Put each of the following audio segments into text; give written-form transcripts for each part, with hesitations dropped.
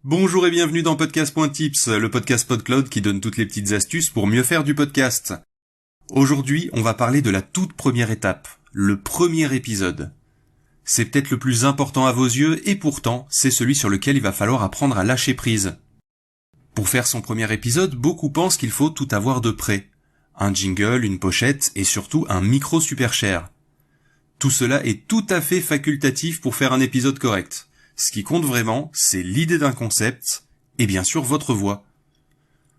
Bonjour et bienvenue dans Podcast.tips, le podcast PodCloud qui donne toutes les petites astuces pour mieux faire du podcast. Aujourd'hui, on va parler de la toute première étape, le premier épisode. C'est peut-être le plus important à vos yeux et pourtant, c'est celui sur lequel il va falloir apprendre à lâcher prise. Pour faire son premier épisode, beaucoup pensent qu'il faut tout avoir de prêt. Un jingle, une pochette et surtout un micro super cher. Tout cela est tout à fait facultatif pour faire un épisode correct. Ce qui compte vraiment, c'est l'idée d'un concept, et bien sûr votre voix.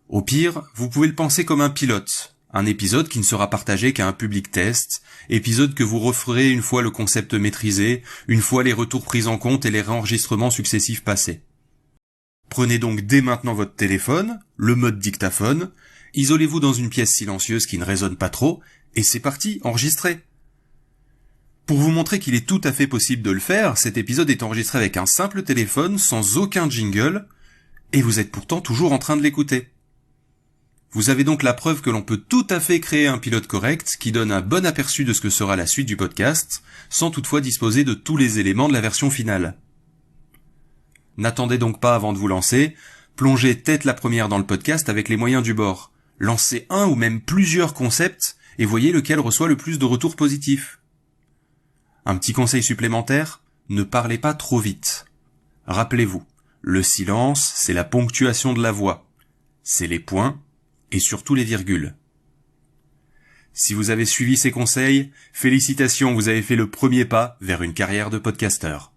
Au pire, vous pouvez le penser comme un pilote, un épisode qui ne sera partagé qu'à un public test, épisode que vous referez une fois le concept maîtrisé, une fois les retours pris en compte et les réenregistrements successifs passés. Prenez donc dès maintenant votre téléphone, le mode dictaphone, isolez-vous dans une pièce silencieuse qui ne résonne pas trop, et c'est parti, enregistrez. Pour vous montrer qu'il est tout à fait possible de le faire, cet épisode est enregistré avec un simple téléphone, sans aucun jingle, et vous êtes pourtant toujours en train de l'écouter. Vous avez donc la preuve que l'on peut tout à fait créer un pilote correct qui donne un bon aperçu de ce que sera la suite du podcast, sans toutefois disposer de tous les éléments de la version finale. N'attendez donc pas avant de vous lancer, plongez tête la première dans le podcast avec les moyens du bord. Lancez un ou même plusieurs concepts et voyez lequel reçoit le plus de retours positifs. Un petit conseil supplémentaire, ne parlez pas trop vite. Rappelez-vous, le silence, c'est la ponctuation de la voix. C'est les points et surtout les virgules. Si vous avez suivi ces conseils, félicitations, vous avez fait le premier pas vers une carrière de podcasteur.